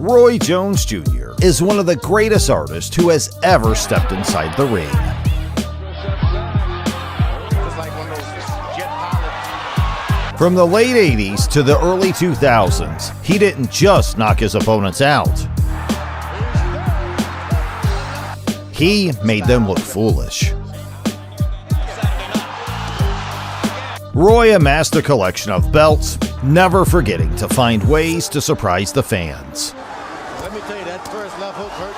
Roy Jones Jr. is one of the greatest artists who has ever stepped inside the ring. From the late 80s to the early 2000s, he didn't just knock his opponents out. He made them look foolish. Roy amassed a collection of belts, never forgetting to find ways to surprise the fans. Let me tell you, that first left hook hurt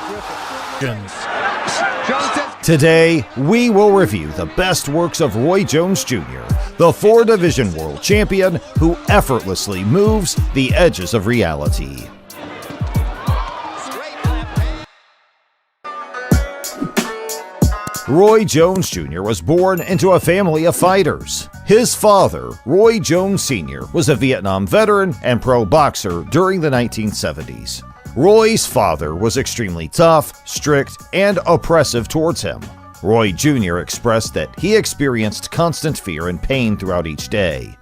Griffin. Today, we will review the best works of Roy Jones Jr., the four-division world champion who effortlessly moves the edges of reality. Roy Jones Jr. was born into a family of fighters. His father, Roy Jones Sr., was a Vietnam veteran and pro boxer during the 1970s. Roy's father was extremely tough, strict, and oppressive towards him. Roy Jr. expressed that he experienced constant fear and pain throughout each day.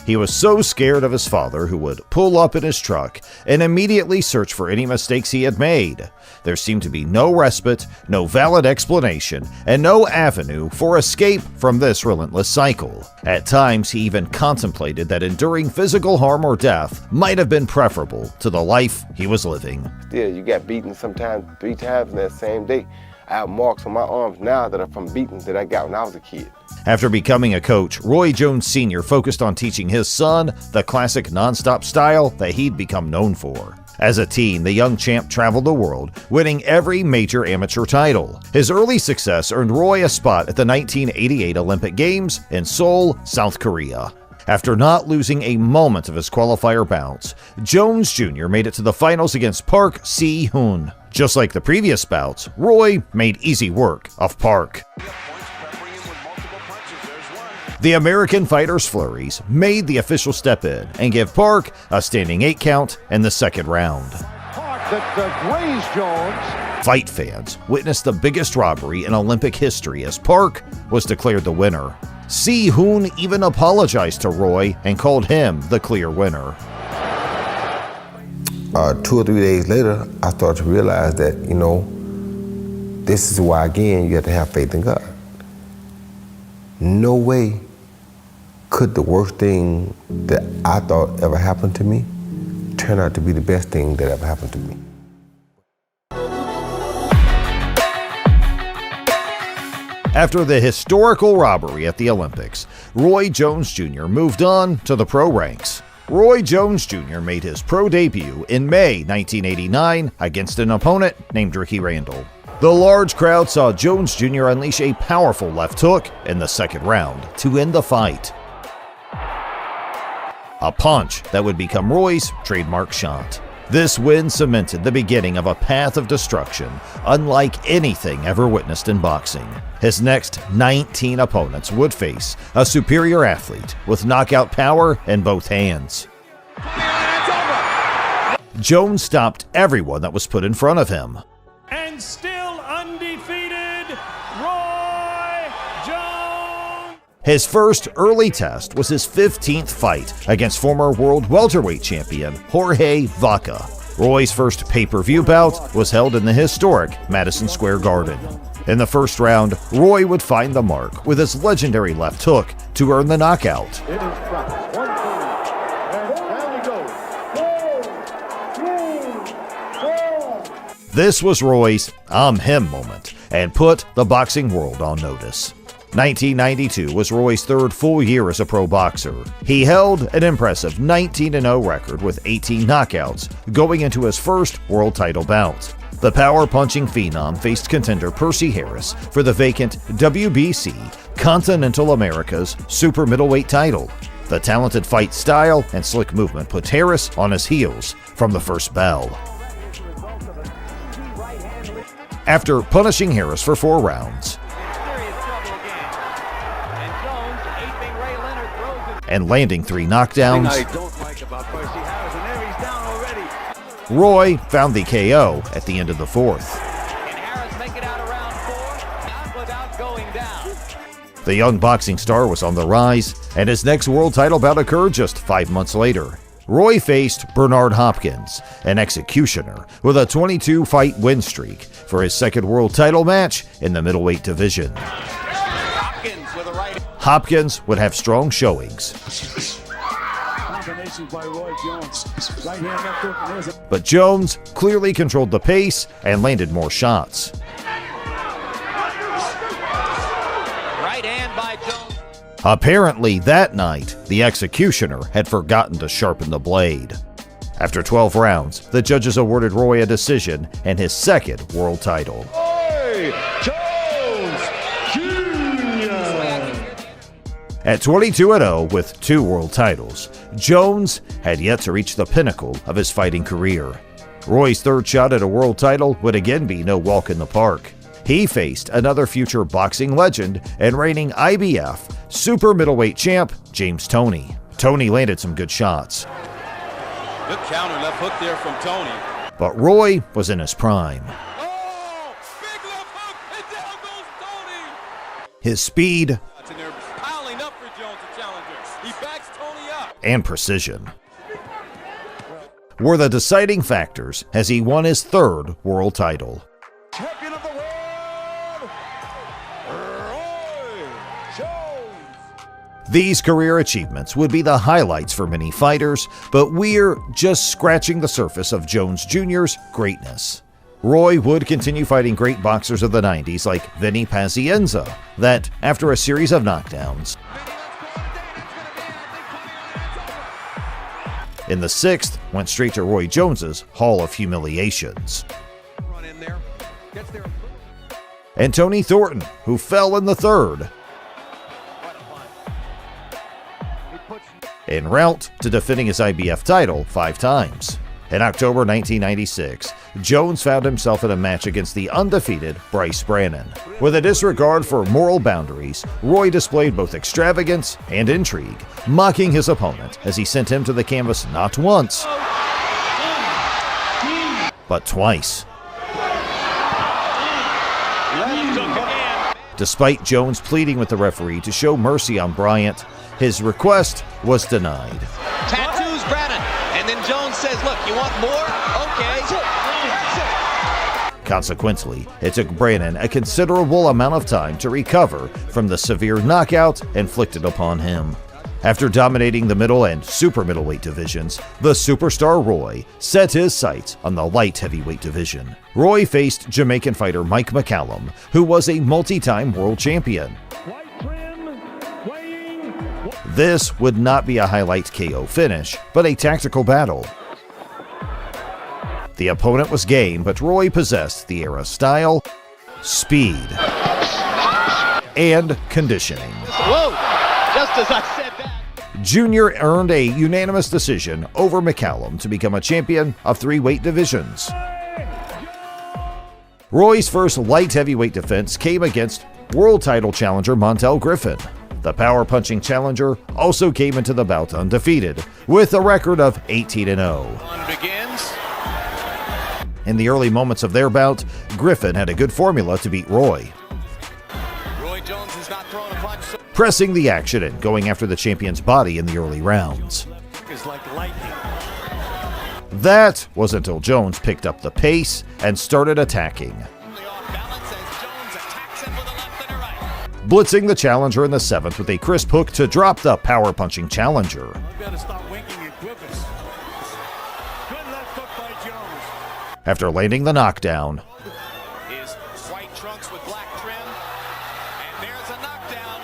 He was so scared of his father, who would pull up in his truck and immediately search for any mistakes he had made. There seemed to be no respite, no valid explanation, and no avenue for escape from this relentless cycle. At times, he even contemplated that enduring physical harm or death might have been preferable to the life he was living. Still, you got beaten sometimes 3 times in that same day. I have marks on my arms now that are from beatings that I got when I was a kid. After becoming a coach, Roy Jones Sr. focused on teaching his son the classic nonstop style that he'd become known for. As a teen, the young champ traveled the world, winning every major amateur title. His early success earned Roy a spot at the 1988 Olympic Games in Seoul, South Korea. After not losing a moment of his qualifier bouts, Jones Jr. made it to the finals against Park Si-hoon. Just like the previous bouts, Roy made easy work of Park. The American fighter's flurries made the official step in and give Park a standing 8 count in the second round. Fight fans witnessed the biggest robbery in Olympic history as Park was declared the winner. Si-hoon even apologized to Roy and called him the clear winner. 2 or 3 days later, I started to realize that, this is why, again, you have to have faith in God. No way could the worst thing that I thought ever happened to me turn out to be the best thing that ever happened to me. After the historical robbery at the Olympics, Roy Jones Jr. moved on to the pro ranks. Roy Jones Jr. made his pro debut in May 1989 against an opponent named Ricky Randall. The large crowd saw Jones Jr. unleash a powerful left hook in the second round to end the fight. A punch that would become Roy's trademark shot. This win cemented the beginning of a path of destruction unlike anything ever witnessed in boxing. His next 19 opponents would face a superior athlete with knockout power in both hands. Jones stopped everyone that was put in front of him. And still undefeated, Roy Jones! His first early test was his 15th fight against former world welterweight champion Jorge Vaca. Roy's first pay-per-view bout was held in the historic Madison Square Garden. In the first round, Roy would find the mark with his legendary left hook to earn the knockout. It is dropped. 1, 2, and down we go. 4. This was Roy's "I'm him" moment and put the boxing world on notice. 1992 was Roy's third full year as a pro boxer. He held an impressive 19-0 record with 18 knockouts going into his first world title bout. The power-punching phenom faced contender Percy Harris for the vacant WBC Continental America's super middleweight title. The talented fight style and slick movement put Harris on his heels from the first bell. After punishing Harris for 4 rounds and landing 3 knockdowns, Roy found the KO at the end of the 4th. The young boxing star was on the rise, and his next world title bout occurred just 5 months later. Roy faced Bernard Hopkins, an executioner with a 22-fight win streak, for his second world title match in the middleweight division. Hopkins would have strong showings, By Roy Jones. Right hand left hook, and there's a but Jones clearly controlled the pace and landed more shots. Right hand by Jones. Apparently that night, the executioner had forgotten to sharpen the blade. After 12 rounds, the judges awarded Roy a decision and his second world title. Roy Jones Jr. At 22-0 with 2 world titles, Jones had yet to reach the pinnacle of his fighting career. Roy's third shot at a world title would again be no walk in the park. He faced another future boxing legend and reigning IBF super middleweight champ, James Toney. Toney landed some good shots, Good counter left hook there from Tony. but Roy was in his prime. Oh, big left hook, and down goes Tony. His speed And they're piling up for Jones, the challenger. He backs Tony up. and precision were the deciding factors as he won his third world title. Champion of the world, Roy Jones. These career achievements would be the highlights for many fighters, but we're just scratching the surface of Jones Jr.'s greatness. Roy would continue fighting great boxers of the 90s like Vinny Pazienza, that, after a series of knockdowns, in the 6th went straight to Roy Jones's Hall of Humiliations. Run in there. Gets there. And Tony Thornton, who fell in the 3rd, en route to defending his IBF title 5 times. In October 1996, Jones found himself in a match against the undefeated Bryce Brannan. With a disregard for moral boundaries, Roy displayed both extravagance and intrigue, mocking his opponent as he sent him to the canvas not once, but twice. Despite Jones pleading with the referee to show mercy on Bryant, his request was denied. Tattoos Brannon. And then Jones says, look, you want more? Okay. Consequently, it took Brannan a considerable amount of time to recover from the severe knockout inflicted upon him. After dominating the middle and super middleweight divisions, the superstar Roy set his sights on the light heavyweight division. Roy faced Jamaican fighter Mike McCallum, who was a multi-time world champion. white trim, weighing This would not be a highlight KO finish, but a tactical battle. The opponent was game, but Roy possessed the era style, speed, and conditioning. Whoa, just as I said that. Junior earned a unanimous decision over McCallum to become a champion of 3 weight divisions. Roy's first light heavyweight defense came against world title challenger Montel Griffin. The power-punching challenger also came into the bout undefeated, with a record of 18-0. One begins. In the early moments of their bout, Griffin had a good formula to beat Roy, Roy Jones has not thrown a punch. So pressing the action and going after the champion's body in the early rounds. is like lightning. That was until Jones picked up the pace and started attacking, off balance as Jones attacks him with a left and a right. blitzing the challenger in the 7th with a crisp hook to drop the power-punching challenger. You better stop winking at Griffiths. Good left hook by Jones. After landing the knockdown, Is white trunks with black trim. And there's a knockdown.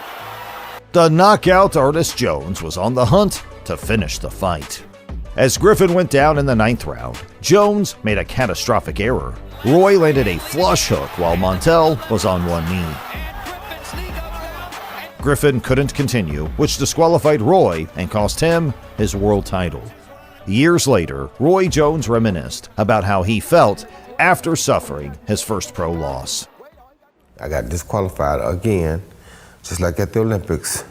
the knockout artist Jones was on the hunt to finish the fight. As Griffin went down in the 9th round, Jones made a catastrophic error. Roy landed a flush hook while Montel was on one knee. Griffin couldn't continue, which disqualified Roy and cost him his world title. Years later, Roy Jones reminisced about how he felt after suffering his first pro loss. I got disqualified again, just like at the Olympics.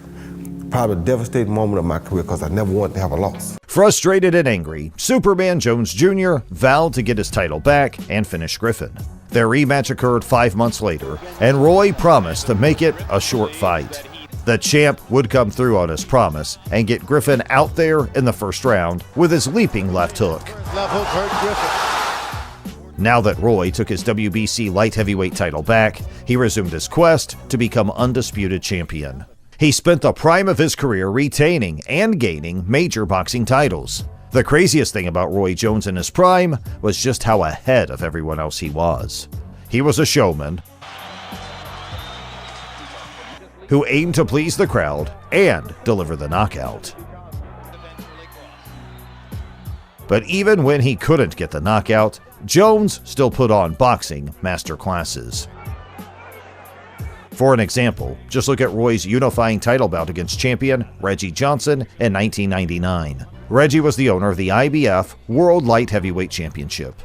Probably a devastating moment of my career because I never wanted to have a loss. Frustrated and angry, Superman Jones Jr. vowed to get his title back and finish Griffin. Their rematch occurred 5 months later, and Roy promised to make it a short fight. The champ would come through on his promise and get Griffin out there in the first round with his leaping left hook. Left hook hurt Griffin. Now that Roy took his WBC light heavyweight title back, he resumed his quest to become undisputed champion. He spent the prime of his career retaining and gaining major boxing titles. The craziest thing about Roy Jones in his prime was just how ahead of everyone else he was. He was a showman who aimed to please the crowd and deliver the knockout. But even when he couldn't get the knockout, Jones still put on boxing master classes. For an example, just look at Roy's unifying title bout against champion Reggie Johnson in 1999. Reggie was the owner of the IBF World Light Heavyweight Championship,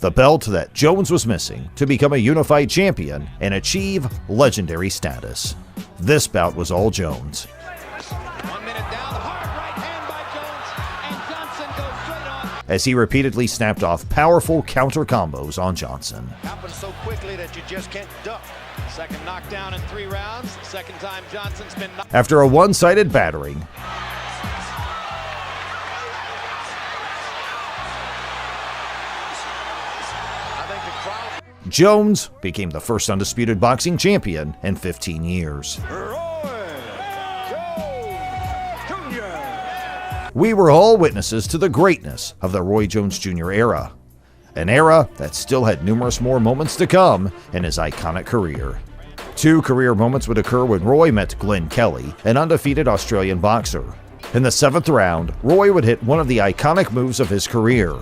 the belt that Jones was missing to become a unified champion and achieve legendary status. This bout was all Jones. 1 minute down, the hard right hand by Jones, and Johnson goes straight on. As he repeatedly snapped off powerful counter combos on Johnson. Happens so quickly that you just can't duck. Second knockdown in 3 rounds. Second time Johnson's been knocked. After a one-sided battering, I think the crowd. Jones became the first undisputed boxing champion in 15 years. Roy Jones Jr. We were all witnesses to the greatness of the Roy Jones Jr. era, an era that still had numerous more moments to come in his iconic career. 2 career moments would occur when Roy met Glenn Kelly, an undefeated Australian boxer. In the 7th round, Roy would hit one of the iconic moves of his career.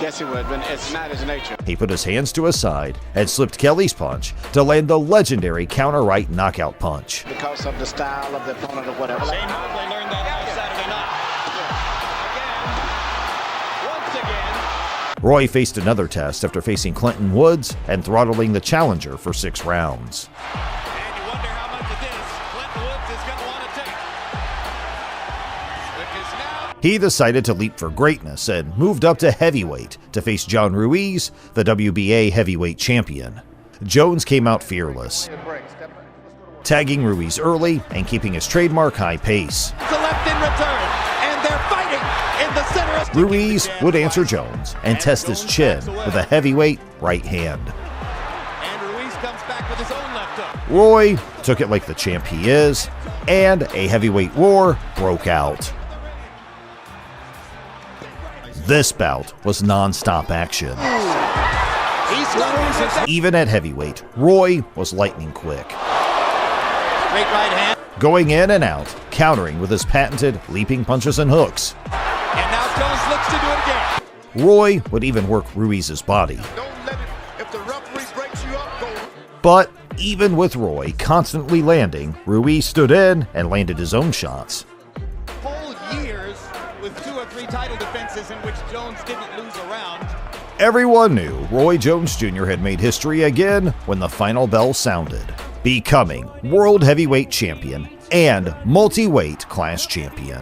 Yes, he would, but it's not his nature. He put his hands to his side and slipped Kelly's punch to land the legendary counter right knockout punch. Because of the style of the opponent or whatever. Shane Mosley learned that Saturday night. Again, once again. Roy faced another test after facing Clinton Woods and throttling the challenger for 6 rounds. And you wonder how much of this Clinton Woods is going to want to take. Because now He decided to leap for greatness and moved up to heavyweight to face John Ruiz, the WBA heavyweight champion. Jones came out fearless, tagging Ruiz early and keeping his trademark high pace. it's a left in return, and they're fighting in the center of Ruiz would answer Jones and test his chin with a heavyweight right hand. And Ruiz comes back with his own left hook. Roy took it like the champ he is, and a heavyweight war broke out. This bout was non-stop action. He's going with that Even at heavyweight, Roy was lightning quick, straight right hand. going in and out, countering with his patented leaping punches and hooks. And now Jones looks to do it again. Roy would even work Ruiz's body. Don't let it. If the referee breaks you up, go. But even with Roy constantly landing, Ruiz stood in and landed his own shots. Whole years with 2 or 3 title defenses in which Jones didn't lose a round. Everyone knew Roy Jones Jr. had made history again when the final bell sounded, becoming World Heavyweight Champion and Multi-Weight Class Champion.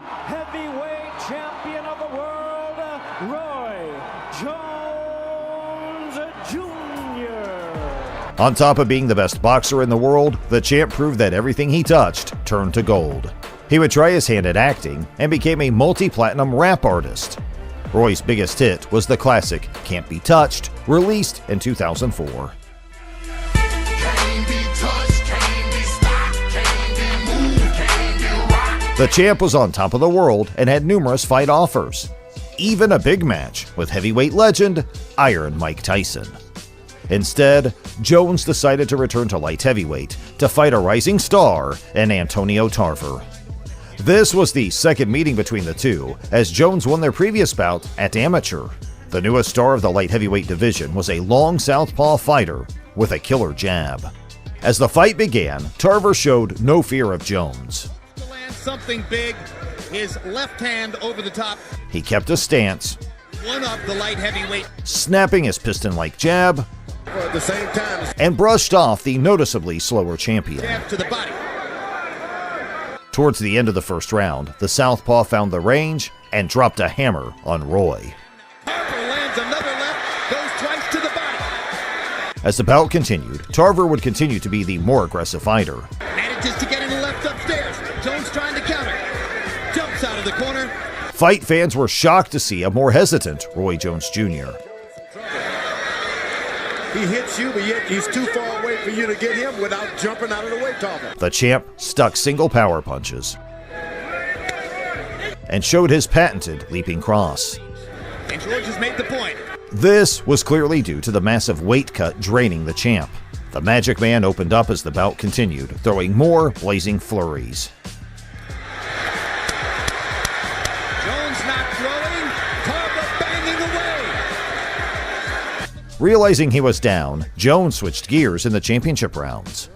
Heavyweight champion of the world, Roy Jones Jr. On top of being the best boxer in the world, the champ proved that everything he touched turned to gold. He would try his hand at acting and became a multi-platinum rap artist. Roy's biggest hit was the classic Can't Be Touched, released in 2004. The champ was on top of the world and had numerous fight offers, even a big match with heavyweight legend Iron Mike Tyson. Instead, Jones decided to return to light heavyweight to fight a rising star in Antonio Tarver. This was the second meeting between the two, as Jones won their previous bout at amateur. The newest star of the light heavyweight division was a long southpaw fighter with a killer jab. As the fight began, Tarver showed no fear of Jones. To land something big, his left hand over the top, He kept a stance, one up the light heavyweight. snapping his piston-like jab, At the same time, and brushed off the noticeably slower champion. Jab to the body. Towards the end of the first round, the southpaw found the range and dropped a hammer on Roy. Tarver lands another left, goes twice to the body. As the bout continued, Tarver would continue to be the more aggressive fighter. Manages to get in the left hook. Jones trying to counter. Jumps out of the corner. Fight fans were shocked to see a more hesitant Roy Jones Jr. He hits you, but yet he's too far away for you to get him without jumping out of the way, Tarver. The champ stuck single power punches and showed his patented leaping cross. And George has made the point. This was clearly due to the massive weight cut draining the champ. The Magic Man opened up as the bout continued, throwing more blazing flurries. Jones not throwing. Tarver banging away. Realizing he was down, Jones switched gears in the championship rounds.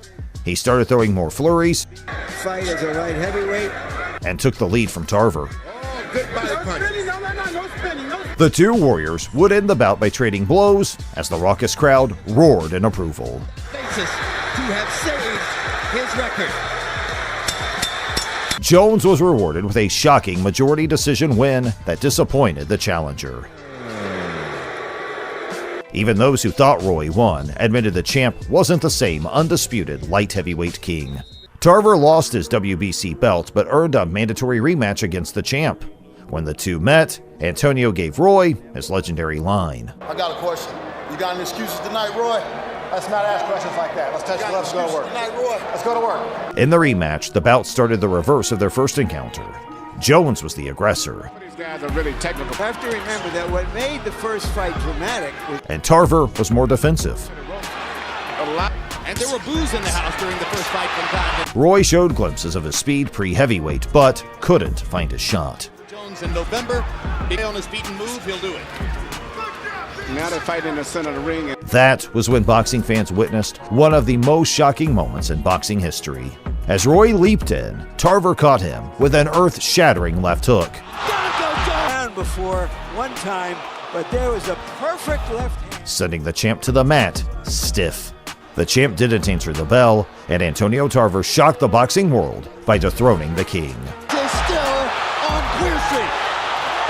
He started throwing more flurries Fight as a light heavyweight. and took the lead from Tarver. Oh, good body punch. The two warriors would end the bout by trading blows as the raucous crowd roared in approval. Basis to have saved his record. Jones was rewarded with a shocking majority decision win that disappointed the challenger. Even those who thought Roy won admitted the champ wasn't the same undisputed light heavyweight king. Tarver lost his WBC belt but earned a mandatory rematch against the champ. When the two met, Antonio gave Roy his legendary line. I got a question. You got any excuses tonight, Roy? Let's not ask questions like that. Let's touch the left and go to work. Tonight, Roy. Let's go to work. In the rematch, the bout started the reverse of their first encounter. Jones was the aggressor, These guys are really technical. You have to remember that what made the first fight dramatic was and Tarver was more defensive. And there were boos in the house during the first fight from time. Roy showed glimpses of his speed pre-heavyweight, but couldn't find his shot. Jones in November. Big on his feet and move, he'll do it. Now they're fighting in the center of the ring. That was when boxing fans witnessed one of the most shocking moments in boxing history. As Roy leaped in, Tarver caught him with an earth-shattering left hook, down before one time, but there was a perfect left hand. sending the champ to the mat, stiff. The champ didn't answer the bell, and Antonio Tarver shocked the boxing world by dethroning the king. Still on Clear Street.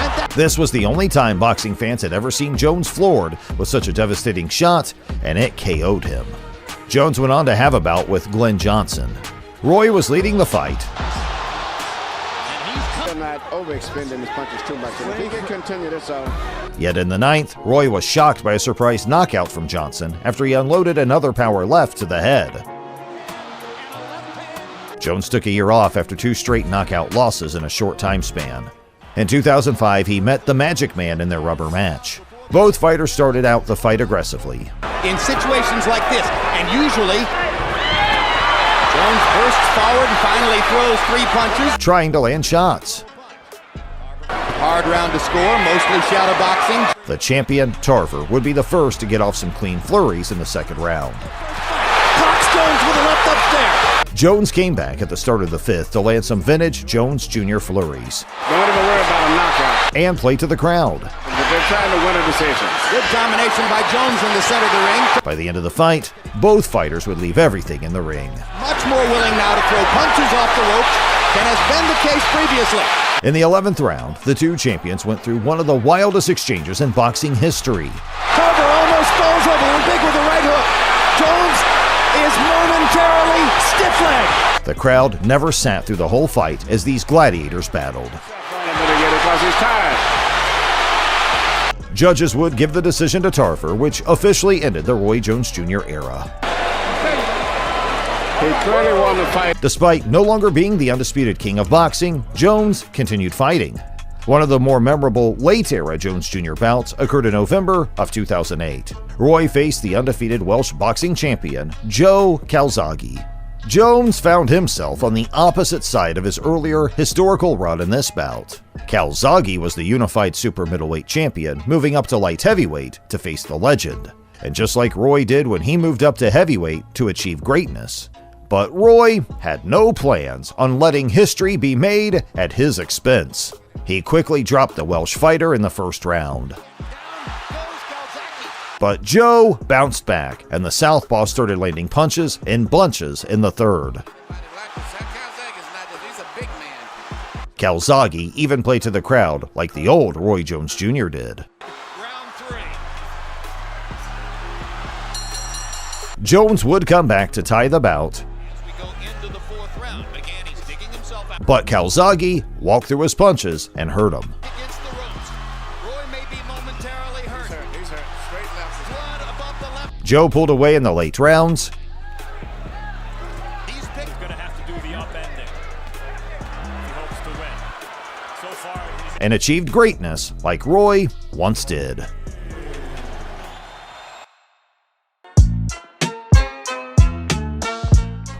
And that This was the only time boxing fans had ever seen Jones floored with such a devastating shot, and it KO'd him. Jones went on to have a bout with Glenn Johnson. Roy was leading the fight, They're not overextending his punches too much. And if he can continue this out, yet in the ninth, Roy was shocked by a surprise knockout from Johnson after he unloaded another power left to the head. Jones took a year off after 2 straight knockout losses in a short time span. In 2005, he met the Magic Man in their rubber match. Both fighters started out the fight aggressively, In situations like this, and usually, Jones bursts forward and finally throws 3 punches. trying to land shots. Hard round to score, mostly shadow boxing. The champion, Tarver, would be the first to get off some clean flurries in the second round. Cox Jones with a left upstairs. Jones came back at the start of the 5th to land some vintage Jones Jr. flurries don't even worry about a knockout. and play to the crowd. They're trying to win a decision. Good combination by Jones in the center of the ring. By the end of the fight, both fighters would leave everything in the ring. Much more willing now to throw punches off the ropes than has been the case previously. In the 11th round, the two champions went through one of the wildest exchanges in boxing history. Tarver almost falls over and big with the right hook. Jones is momentarily stiff-legged. The crowd never sat through the whole fight as these gladiators battled. Because he's tired. Judges would give the decision to Tarver, which officially ended the Roy Jones Jr. era. He clearly won the fight. Despite no longer being the undisputed king of boxing, Jones continued fighting. One of the more memorable late-era Jones Jr. bouts occurred in November of 2008. Roy faced the undefeated Welsh boxing champion, Joe Calzaghe. Jones found himself on the opposite side of his earlier historical run in this bout. Calzaghe was the unified super middleweight champion, moving up to light heavyweight to face the legend. And just like Roy did when he moved up to heavyweight to achieve greatness. But Roy had no plans on letting history be made at his expense. He quickly dropped the Welsh fighter in the first round. But Joe bounced back, and the southpaw started landing punches and bunches in the third. Calzaghe even played to the crowd like the old Roy Jones Jr. did. Round 3. Jones would come back to tie the bout, As we go into the 4th round, McGanny's digging himself out. But Calzaghe walked through his punches and hurt him. Against the ropes. Roy may be momentarily hurt. He's hurt. Straight left. Blood above the left. Joe pulled away in the late rounds He's picked. Going to have to do the upending if he hopes to win. So far, he's and achieved greatness like Roy once did.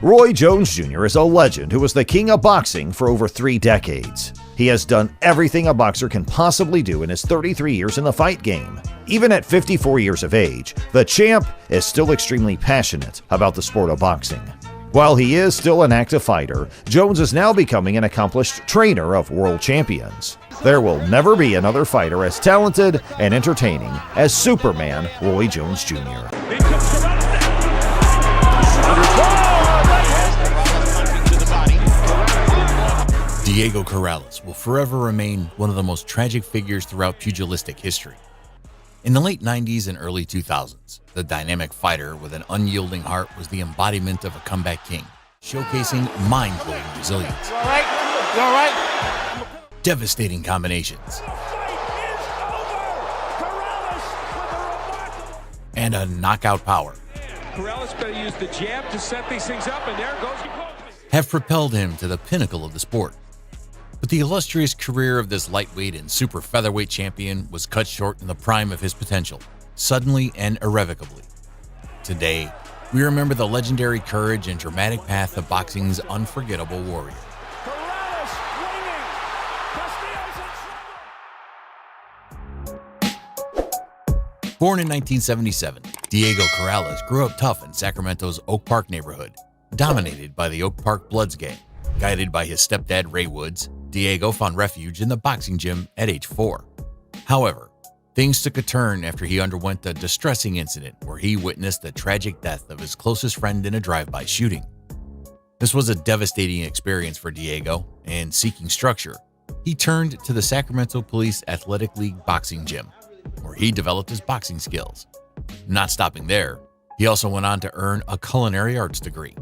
Roy Jones Jr. is a legend who was the king of boxing for over 3 decades. He has done everything a boxer can possibly do in his 33 years in the fight game. Even at 54 years of age, the champ is still extremely passionate about the sport of boxing. While he is still an active fighter, Jones is now becoming an accomplished trainer of world champions. There will never be another fighter as talented and entertaining as Superman Roy Jones Jr. Diego Corrales will forever remain one of the most tragic figures throughout pugilistic history. In the late 90s and early 2000s, the dynamic fighter with an unyielding heart was the embodiment of a comeback king, showcasing mind-blowing resilience. You all right? Devastating combinations. And a knockout power Corrales better use the jab to set these things up, and there goes. have propelled him to the pinnacle of the sport. But the illustrious career of this lightweight and super featherweight champion was cut short in the prime of his potential, suddenly and irrevocably. Today, we remember the legendary courage and dramatic path of boxing's unforgettable warrior. Corrales winning. Castillo's in trouble. Born in 1977, Diego Corrales grew up tough in Sacramento's Oak Park neighborhood, dominated by the Oak Park Bloods gang. Guided by his stepdad Ray Woods, Diego found refuge in the boxing gym at age 4. However, things took a turn after he underwent a distressing incident where he witnessed the tragic death of his closest friend in a drive-by shooting. This was a devastating experience for Diego, and seeking structure, he turned to the Sacramento Police Athletic League boxing gym, where he developed his boxing skills. Not stopping there, he also went on to earn a culinary arts degree.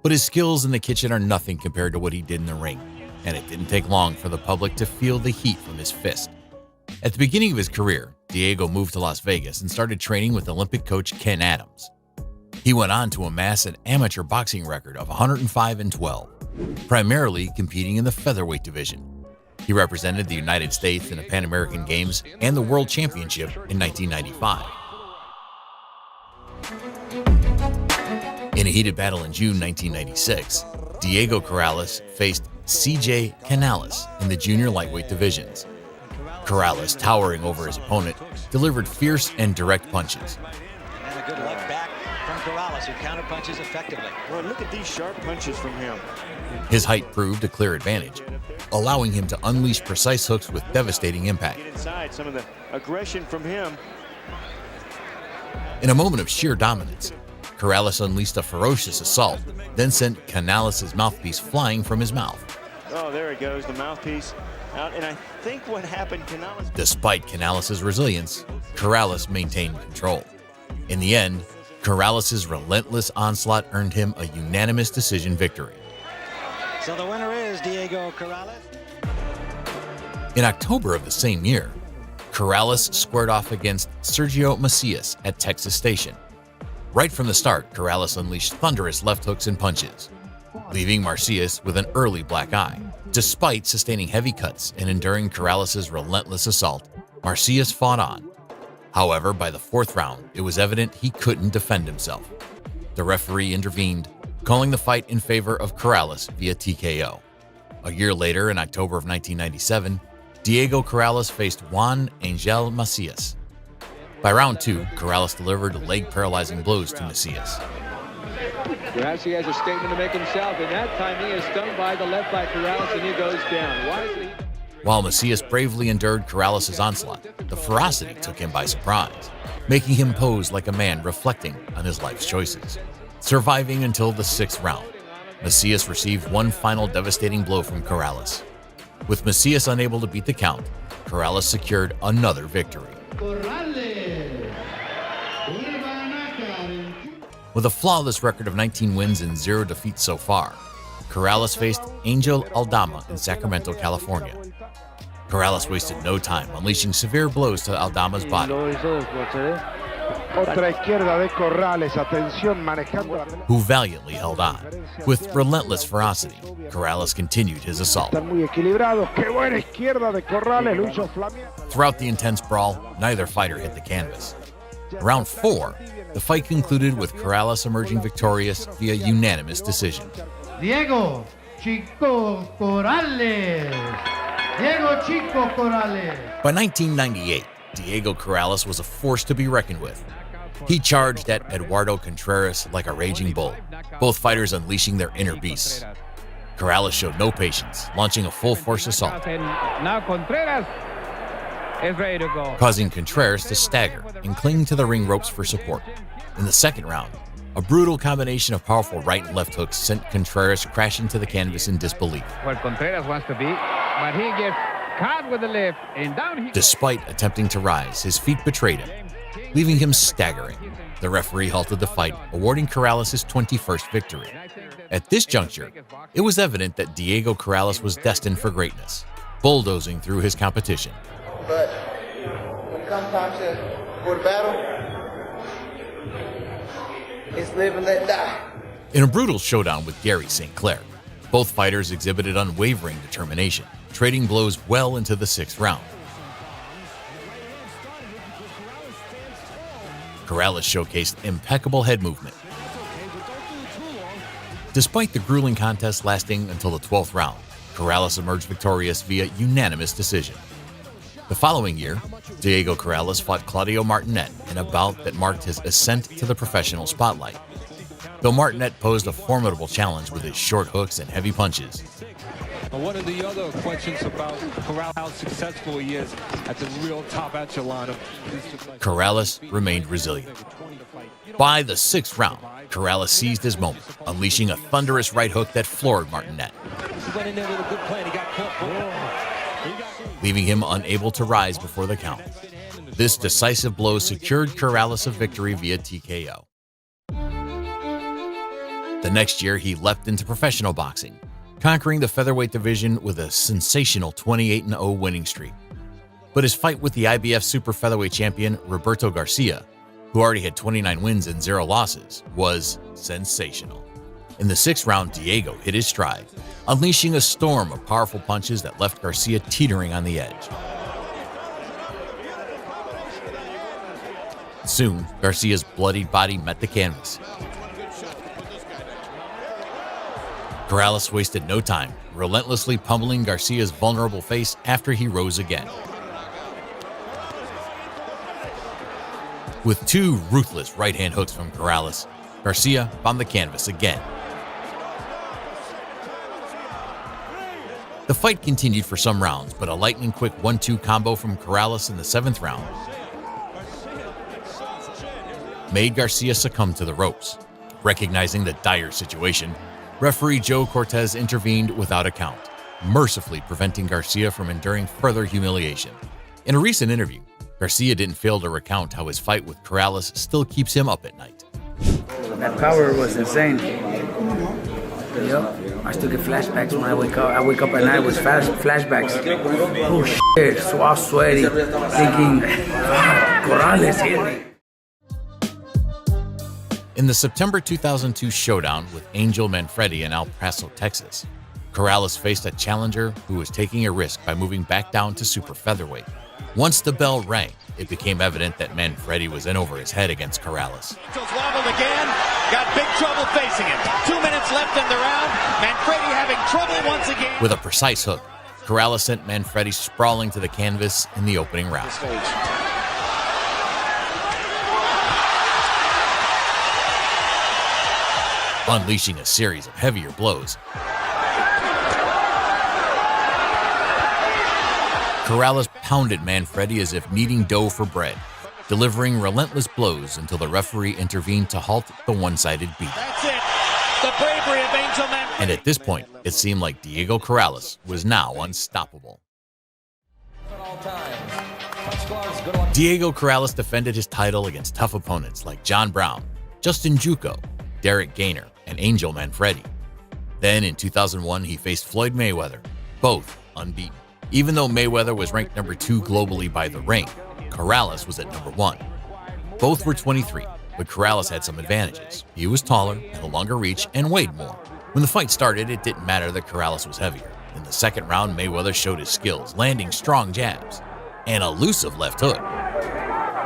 But his skills in the kitchen are nothing compared to what he did in the ring, and it didn't take long for the public to feel the heat from his fist. At the beginning of his career, Diego moved to Las Vegas and started training with Olympic coach Ken Adams. He went on to amass an amateur boxing record of 105-12, primarily competing in the featherweight division. He represented the United States in the Pan American Games and the World Championship in 1995. In a heated battle in June 1996, Diego Corrales faced C.J. Canales in the junior lightweight divisions. Corrales, towering over his opponent, delivered fierce and direct punches. And a good leg back from Corrales, who counterpunches effectively. Well, look at these sharp punches from him. His height proved a clear advantage, allowing him to unleash precise hooks with devastating impact. Get inside some of the aggression from him. In a moment of sheer dominance, Corrales unleashed a ferocious assault, then sent Canales' mouthpiece flying from his mouth. Oh, there it goes, the mouthpiece out. And I think what happened, Canales... Despite Canales' resilience, Corrales maintained control. In the end, Corrales' relentless onslaught earned him a unanimous decision victory. So the winner is Diego Corrales. In October of the same year, Corrales squared off against Sergio Macias at Texas Station. Right from the start, Corrales unleashed thunderous left hooks and punches, leaving Macias with an early black eye. Despite sustaining heavy cuts and enduring Corrales' relentless assault, Macias fought on. However, by the 4th round, it was evident he couldn't defend himself. The referee intervened, calling the fight in favor of Corrales via TKO. A year later, in October of 1997, Diego Corrales faced Juan Angel Macias. By round 2, Corrales delivered leg-paralyzing blows to Macias. Perhaps he has a statement to make himself, and that time he is stung by the left by Corrales, and he goes down. Wisely. While Macias bravely endured Corrales' onslaught, the ferocity took him by surprise, making him pose like a man reflecting on his life's choices. Surviving until the 6th round, Macias received one final devastating blow from Corrales. With Macias unable to beat the count, Corrales secured another victory. With a flawless record of 19 wins and 0 defeats so far, Corrales faced Angel Aldama in Sacramento, California. Corrales wasted no time, unleashing severe blows to Aldama's body, who valiantly held on. With relentless ferocity, Corrales continued his assault. Throughout the intense brawl, neither fighter hit the canvas. Round 4, the fight concluded with Corrales emerging victorious via unanimous decision. Diego Chico Corrales. Diego Chico Corrales. By 1998, Diego Corrales was a force to be reckoned with. He charged at Eduardo Contreras like a raging bull, both fighters unleashing their inner beasts. Corrales showed no patience, launching a full-force assault, Now Contreras is ready to go. causing Contreras to stagger and cling to the ring ropes for support. In the second round, a brutal combination of powerful right and left hooks sent Contreras crashing to the canvas in disbelief. Where Contreras wants to be, but he gets caught with the left, and down he Despite attempting to rise, his feet betrayed him, leaving him staggering. The referee halted the fight, awarding Corrales his 21st victory. At this juncture, it was evident that Diego Corrales was destined for greatness, bulldozing through his competition. But when it comes time for the battle, it's live and let die. In a brutal showdown with Gary St. Clair, both fighters exhibited unwavering determination, trading blows well into the 6th round. Corrales showcased impeccable head movement. Despite the grueling contest lasting until the 12th round, Corrales emerged victorious via unanimous decision. The following year, Diego Corrales fought Claudio Martinet in a bout that marked his ascent to the professional spotlight. Though Martinet posed a formidable challenge with his short hooks and heavy punches, One of the other questions about Corrales, how successful he is at the real top echelon of Corrales remained resilient. By the 6th round, Corrales seized his moment, unleashing a thunderous right hook that floored Martinet, He went in there with a good plan. He got caught. leaving him unable to rise before the count. This decisive blow secured Corrales a victory via TKO. The next year, he leapt into professional boxing, conquering the featherweight division with a sensational 28-0 winning streak. But his fight with the IBF super featherweight champion Roberto Garcia, who already had 29 wins and 0 losses, was sensational. In the 6th round, Diego hit his stride, unleashing a storm of powerful punches that left Garcia teetering on the edge. Soon, Garcia's bloodied body met the canvas. Corrales wasted no time, relentlessly pummeling Garcia's vulnerable face after he rose again. With 2 ruthless right-hand hooks from Corrales, Garcia found the canvas again. The fight continued for some rounds, but a lightning-quick 1-2 combo from Corrales in the 7th round made Garcia succumb to the ropes. Recognizing the dire situation, referee Joe Cortez intervened without a count, mercifully preventing Garcia from enduring further humiliation. In a recent interview, Garcia didn't fail to recount how his fight with Corrales still keeps him up at night. That power was insane. Yep. I still get flashbacks when I wake up. I wake up at night with flashbacks. Oh shit, so all sweaty, thinking, Corrales hit me. In the September 2002 showdown with Angel Manfredi in El Paso, Texas, Corrales faced a challenger who was taking a risk by moving back down to super featherweight. Once the bell rang, it became evident that Manfredi was in over his head against Corrales. Angel's wobbled again, got big trouble facing him. 2 minutes left in the round. Manfredi having trouble once again. With a precise hook, Corrales sent Manfredi sprawling to the canvas in the opening round. Unleashing a series of heavier blows, Corrales pounded Manfredi as if kneading dough for bread, delivering relentless blows until the referee intervened to halt the one-sided beat. That's it. The bravery of Angel Manfredi. And at this point, it seemed like Diego Corrales was now unstoppable. Diego Corrales defended his title against tough opponents like John Brown, Justin Juco, Derek Gainer, and Angel Manfredi. Then in 2001, he faced Floyd Mayweather, both unbeaten. Even though Mayweather was ranked number 2 globally by The Ring, Corrales was at number 1. Both were 23, but Corrales had some advantages. He was taller, had a longer reach, and weighed more. When the fight started, it didn't matter that Corrales was heavier. In the second round, Mayweather showed his skills, landing strong jabs, an elusive left hook,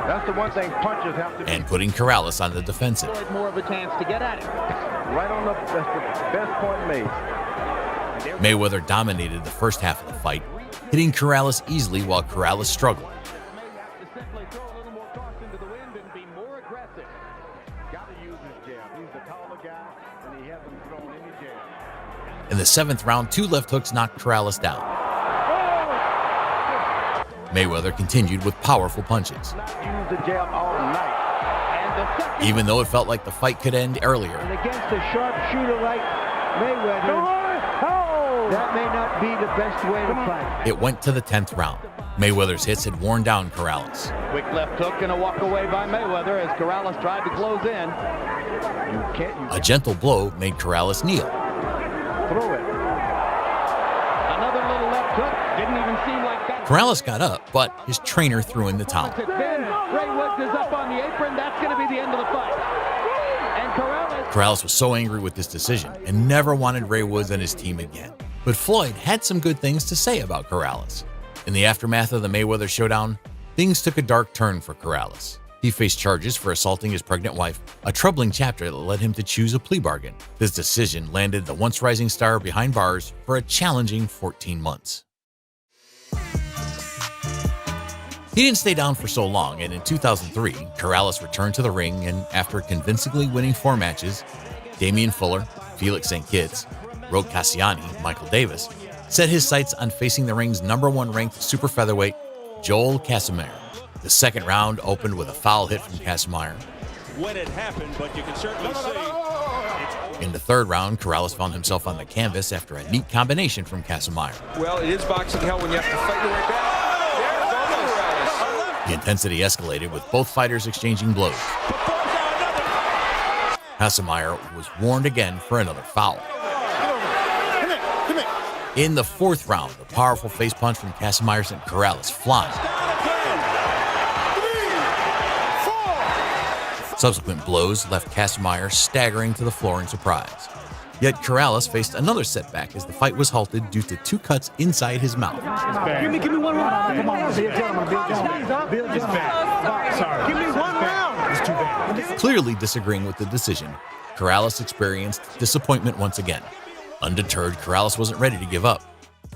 that's the one thing punches have to and putting Corrales on the defensive. More of a chance to get at it. Right on the best point made. Mayweather dominated the first half of the fight, hitting Corrales easily while Corrales struggled. In the 7th round, 2 left hooks knocked Corrales down. Mayweather continued with powerful punches. Even though it felt like the fight could end earlier. And against a sharpshooter like Mayweather, that may not be the best way to fight. It went to the 10th round. Mayweather's hits had worn down Corrales. Quick left hook and a walk away by Mayweather as Corrales tried to close in. A gentle blow made Corrales kneel. Through it. Another little left hook. Didn't even seem like that. Corrales got up, but his trainer threw in the towel. Ray Woods is up on the apron. That's going to be the end of the fight. And Corrales was so angry with this decision and never wanted Ray Woods and his team again. But Floyd had some good things to say about Corrales. In the aftermath of the Mayweather showdown, things took a dark turn for Corrales. He faced charges for assaulting his pregnant wife, a troubling chapter that led him to choose a plea bargain. This decision landed the once rising star behind bars for a challenging 14 months. He didn't stay down for so long, and in 2003, Corrales returned to the ring, and after convincingly winning 4 matches, Damian Fuller, Felix St. Kitts, Roque Cassiani, Michael Davis, set his sights on facing the ring's number 1 ranked super featherweight, Joel Casimir. The second round opened with a foul hit from Casimir. When it happened, but you can certainly see. In the third round, Corrales found himself on the canvas after a neat combination from Casimir. Well, it is boxing hell when you have to fight your way back. The intensity escalated with both fighters exchanging blows. Casimir was warned again for another foul. In the 4th round, a powerful face punch from Casimir sent Corrales flying. Subsequent blows left Casimir staggering to the floor in surprise. Yet Corrales faced another setback as the fight was halted due to 2 cuts inside his mouth. Give me 1 round. Come on, be a gentleman. Be a gentleman. Sorry. Give me 1 round. It's too bad. Clearly disagreeing with the decision, Corrales experienced disappointment once again. Undeterred, Corrales wasn't ready to give up.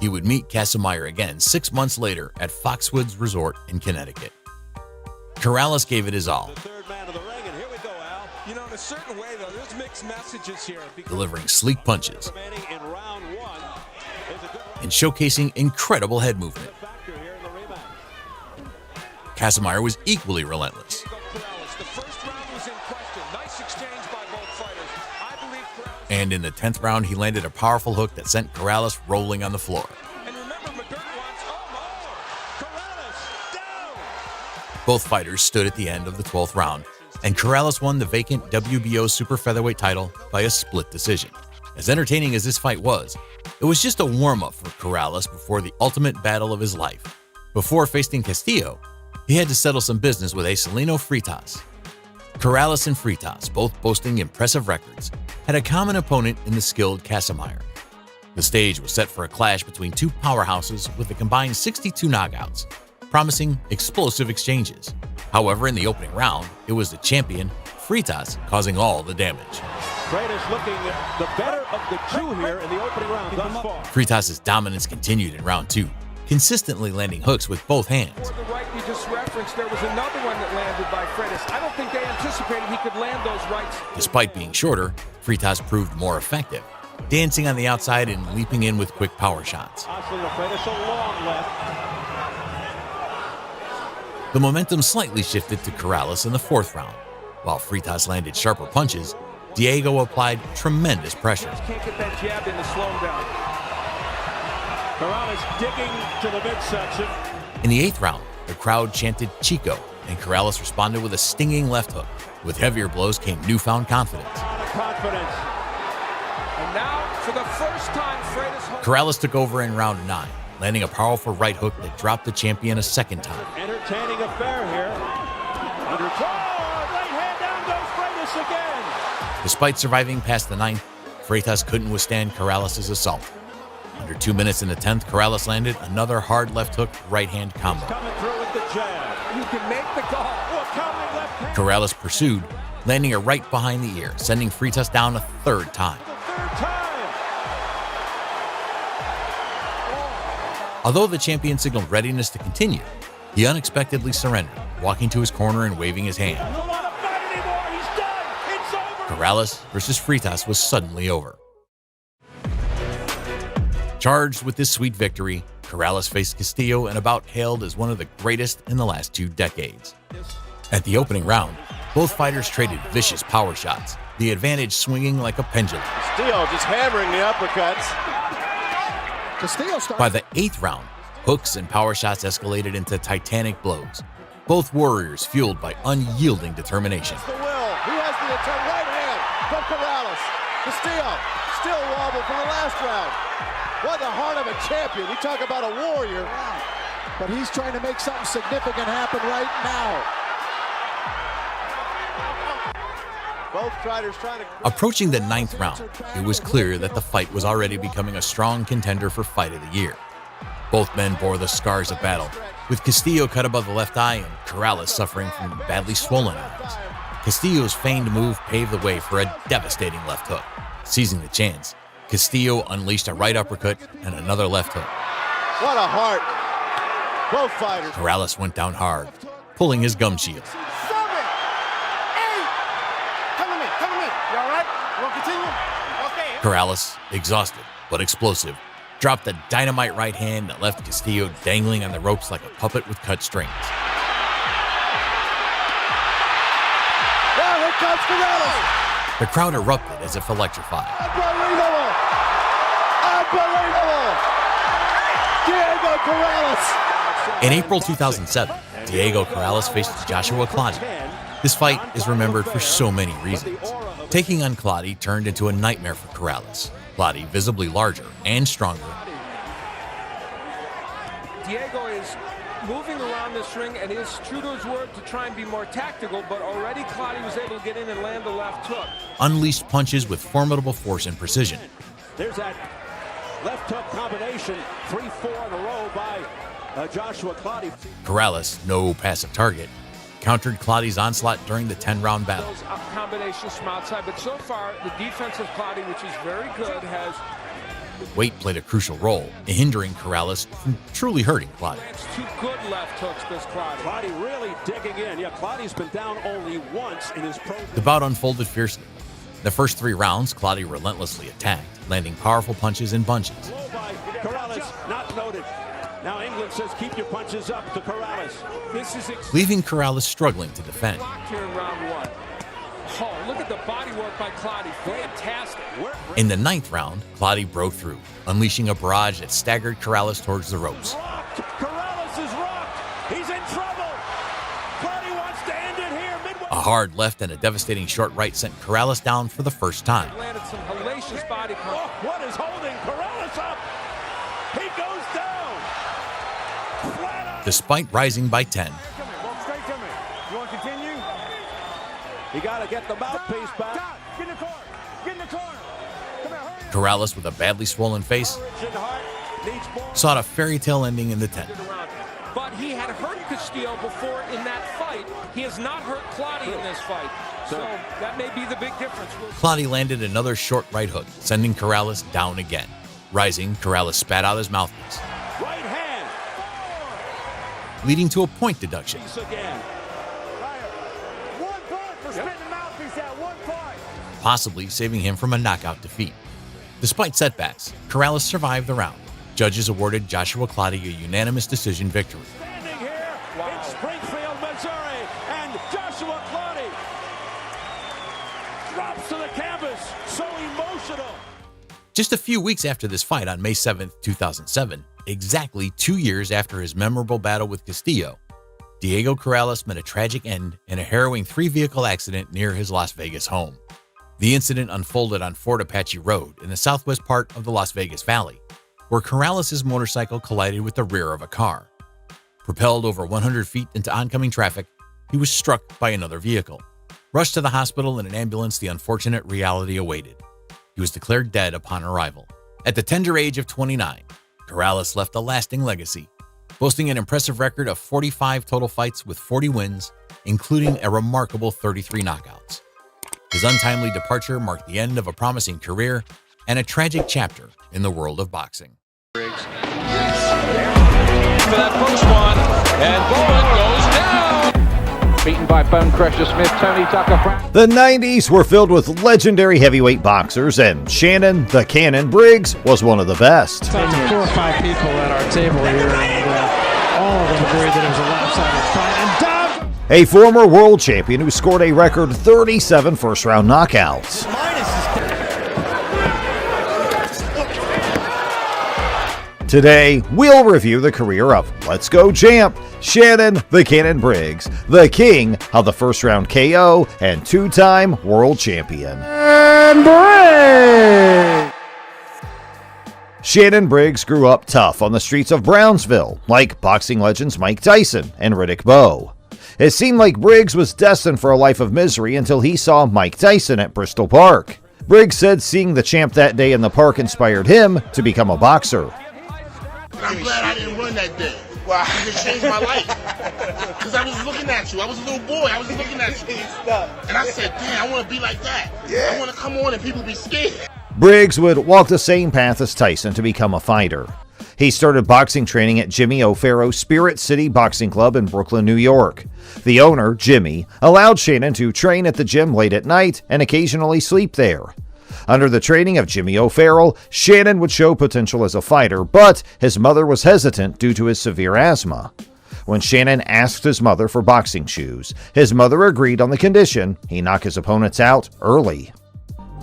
He would meet Casimir again 6 months later at Foxwoods Resort in Connecticut. Corrales gave it his all. You know, in a certain way, though, there's mixed messages here. Delivering sleek punches and showcasing incredible head movement. Casimir was equally relentless. And in the 10th round, he landed a powerful hook that sent Corrales rolling on the floor. Both fighters stood at the end of the 12th round, and Corrales won the vacant WBO super featherweight title by a split decision. As entertaining as this fight was, it was just a warm-up for Corrales before the ultimate battle of his life. Before facing Castillo, he had to settle some business with Acelino Freitas. Corrales and Freitas, both boasting impressive records, had a common opponent in the skilled Casimir. The stage was set for a clash between 2 powerhouses with a combined 62 knockouts, promising explosive exchanges. However, in the opening round, it was the champion, Freitas, causing all the damage. Freitas looking the better of the 2 here in the opening round thus far. Freitas' dominance continued in round 2, consistently landing hooks with both hands. For the right you just referenced, there was another one that landed by Freitas. I don't think they anticipated he could land those rights. Despite being shorter, Freitas proved more effective, dancing on the outside and leaping in with quick power shots. Freitas a long left. The momentum slightly shifted to Corrales in the 4th round. While Freitas landed sharper punches, Diego applied tremendous pressure. Can't get that jab in to slow him down. Corrales digging to the midsection. In the 8th round, the crowd chanted Chico, and Corrales responded with a stinging left hook. With heavier blows came newfound confidence. Confidence. And Now, for the first time, Freitas... Corrales took over in round 9, landing a powerful right hook that dropped the champion a second time. Entertaining affair here. Right hand down goes Freitas again. Despite surviving past the 9th, Freitas couldn't withstand Corrales' assault. Under 2 minutes in the 10th, Corrales landed another hard left hook right-hand combo. Coming through with the jab. You can make the call. Countering left hand. Corrales pursued, landing a right behind the ear, sending Freitas down a third time. Although the champion signaled readiness to continue, he unexpectedly surrendered, walking to his corner and waving his hand. Corrales versus Freitas was suddenly over. Charged with this sweet victory, Corrales faced Castillo in a bout hailed as one of the greatest in the last 2 decades. At the opening round, both fighters traded vicious power shots, the advantage swinging like a pendulum. Castillo just hammering the uppercuts. By the 8th round, hooks and power shots escalated into titanic blows, both warriors fueled by unyielding determination. The will. He has the right hand from Corrales. Castillo still wobbled for the last round. What the heart of a champion. You talk about a warrior. But he's trying to make something significant happen right now. Both fighters trying to... Approaching the 9th round, it was clear that the fight was already becoming a strong contender for Fight of the Year. Both men bore the scars of battle, with Castillo cut above the left eye and Corrales suffering from badly swollen eyes. Castillo's feigned move paved the way for a devastating left hook. Seizing the chance, Castillo unleashed a right uppercut and another left hook. What a heart. Both fighters. Corrales went down hard, pulling his gum shield. 7, 8. Come to me. You all right? You want to continue? Okay. Corrales, exhausted but explosive, dropped a dynamite right hand that left Castillo dangling on the ropes like a puppet with cut strings. Well, here comes Corrales. The crowd erupted as if electrified. Unbelievable! Diego Corrales! In April 2007, Diego Corrales faced Joshua Clottey. This fight is remembered for so many reasons. Taking on Clottey turned into a nightmare for Corrales. Clottey, visibly larger and stronger. Diego is moving around this ring and is true to his word to try and be more tactical, but already Clottey was able to get in and land the left hook. Unleashed punches with formidable force and precision. There's that left hook combination, 3-4 in a row by Joshua Clottey. Corrales, no passive target, countered Clottey's onslaught during the 10-round battle. Those combinations from outside, but so far the defense of Clottey, which is very good, has... Weight played a crucial role in hindering Corrales from truly hurting Clottey. It's 2 good left hooks, this Clottey. Clottey really digging in. Yeah, Clottey's been down only once in his pro... The bout unfolded fiercely. The first 3 rounds, Clottey relentlessly attacked, landing powerful punches in bunches. Low by Corrales, not noted. Now England says keep your punches up to Corrales. This is leaving Corrales struggling to defend. Here in round 1. Oh, look at the body work by Clottey. Fantastic. In the 9th round, Clottey broke through, unleashing a barrage that staggered Corrales towards the ropes. Corrales is rocked. He's in trouble. Clottey wants to end it here. Midway. A hard left and a devastating short right sent Corrales down for the first time. Landed some hellacious body punch. Oh, what is holding Corrales up? He goes down. Flat on. Despite rising by 10, Walk straight to me. You want to continue? You got to get the mouthpiece back. Get in the corner. Get in the corner. Come here, hurry. Corrales, with a badly swollen face, sought a fairy tale ending in the 10th. But he had hurt Castillo before in that fight. He has not hurt Clottey in this fight. So that may be the big difference. Clottey landed another short right hook, sending Corrales down again. Rising, Corrales spat out his mouthpiece, Right hand. leading to a point deduction. Again. 1 point for spitting the mouthpiece out. 1 point. Possibly saving him from a knockout defeat. Despite setbacks, Corrales survived the round. Judges awarded Joshua Clottey a unanimous decision victory. Standing here in Springfield, Missouri, and Joshua Clottey drops to the canvas. So emotional. Just a few weeks after this fight on May 7, 2007, exactly 2 years after his memorable battle with Castillo, Diego Corrales met a tragic end in a harrowing 3-vehicle accident near his Las Vegas home. The incident unfolded on Fort Apache Road in the southwest part of the Las Vegas Valley, where Corrales' motorcycle collided with the rear of a car. Propelled over 100 feet into oncoming traffic, he was struck by another vehicle. Rushed to the hospital in an ambulance, the unfortunate reality awaited. He was declared dead upon arrival. At the tender age of 29, Corrales left a lasting legacy, boasting an impressive record of 45 total fights with 40 wins, including a remarkable 33 knockouts. His untimely departure marked the end of a promising career and a tragic chapter in the world of boxing. For that first one, and Bowen goes down. Beaten by Bone Crusher Smith, Tony Tucker. The 90s were filled with legendary heavyweight boxers, and Shannon the Cannon Briggs was one of the best. There's 4 or 5 people at our table here, and all of them agreed that it was a lopsided fight. And a former world champion who scored a record 37 first-round knockouts. Today, we'll review the career of Let's Go Champ, Shannon the Cannon Briggs, the king of the first-round KO and 2-time world champion. Shannon Briggs grew up tough on the streets of Brownsville, like boxing legends Mike Tyson and Riddick Bowe. It seemed like Briggs was destined for a life of misery until he saw Mike Tyson at Bristol Park. Briggs said seeing the champ that day in the park inspired him to become a boxer. I'm glad I didn't run that day. Wow. It changed my life. Because I was looking at you. I was a little boy. I was looking at you. And I said, damn, I want to be like that. Yeah. I want to come on and people be scared. Briggs would walk the same path as Tyson to become a fighter. He started boxing training at Jimmy O'Farrell's Spirit City Boxing Club in Brooklyn, New York. The owner, Jimmy, allowed Shannon to train at the gym late at night and occasionally sleep there. Under the training of Jimmy O'Farrell, Shannon would show potential as a fighter, but his mother was hesitant due to his severe asthma. When Shannon asked his mother for boxing shoes, his mother agreed on the condition he knock his opponents out early.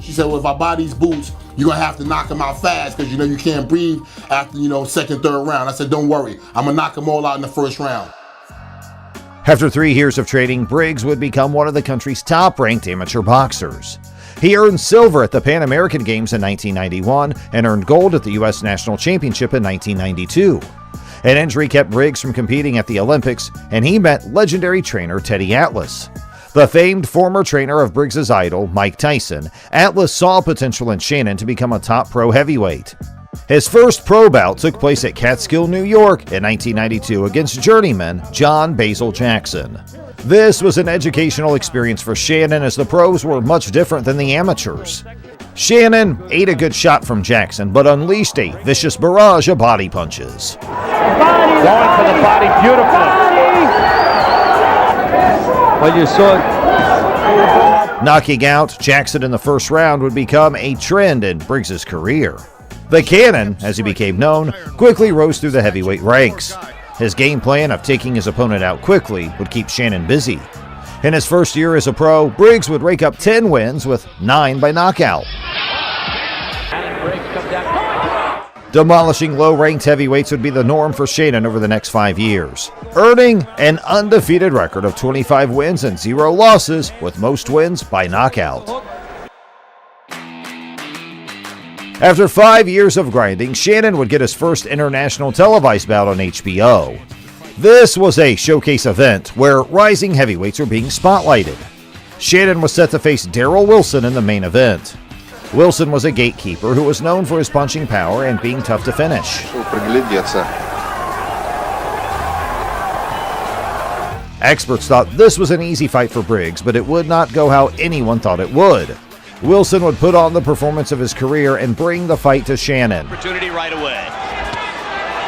She said, well, if I buy these boots, you're going to have to knock them out fast because, you can't breathe after, second, third round. I said, don't worry. I'm going to knock them all out in the first round. After 3 years of training, Briggs would become one of the country's top-ranked amateur boxers. He earned silver at the Pan American Games in 1991 and earned gold at the U.S. National Championship in 1992. An injury kept Briggs from competing at the Olympics, and he met legendary trainer Teddy Atlas. The famed former trainer of Briggs' idol, Mike Tyson, Atlas saw potential in Shannon to become a top pro heavyweight. His first pro bout took place at Catskill, New York in 1992 against journeyman John Basil Jackson. This was an educational experience for Shannon as the pros were much different than the amateurs. Shannon ate a good shot from Jackson but unleashed a vicious barrage of body punches. Going for the body beautifully. Well, you saw it. Knocking out Jackson in the first round would become a trend in Briggs' career. The Cannon, as he became known, quickly rose through the heavyweight ranks. His game plan of taking his opponent out quickly would keep Shannon busy. In his first year as a pro, Briggs would rake up 10 wins with 9 by knockout. Demolishing low-ranked heavyweights would be the norm for Shannon over the next 5 years, earning an undefeated record of 25 wins and 0 losses, with most wins by knockout. After 5 years of grinding, Shannon would get his first international televised bout on HBO. This was a showcase event where rising heavyweights were being spotlighted. Shannon was set to face Darrell Wilson in the main event. Wilson was a gatekeeper who was known for his punching power and being tough to finish. Experts thought this was an easy fight for Briggs, but it would not go how anyone thought it would. Wilson would put on the performance of his career and bring the fight to Shannon. Opportunity right away.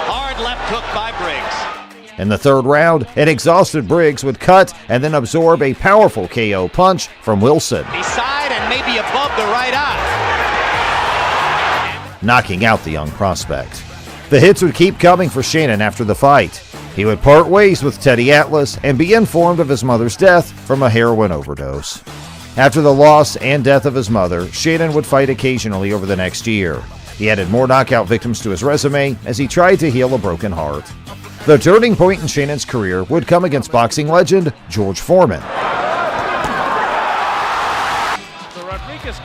Hard left hook by Briggs. In the third round, an exhausted Briggs would cut and then absorb a powerful KO punch from Wilson, Beside and maybe above the right eye. knocking out the young prospect. The hits would keep coming for Shannon after the fight. He would part ways with Teddy Atlas and be informed of his mother's death from a heroin overdose. After the loss and death of his mother, Shannon would fight occasionally over the next year. He added more knockout victims to his resume as he tried to heal a broken heart. The turning point in Shannon's career would come against boxing legend George Foreman. So Rodriguez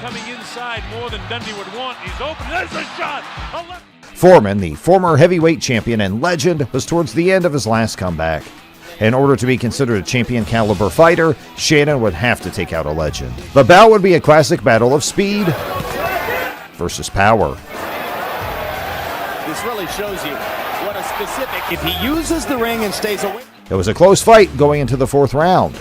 than Dundee would want. He's open. There's a shot. Foreman, the former heavyweight champion and legend, was towards the end of his last comeback. In order to be considered a champion-caliber fighter, Shannon would have to take out a legend. The bout would be a classic battle of speed versus power. This really shows you what a specific... If he uses the ring and stays away... It was a close fight going into the fourth round.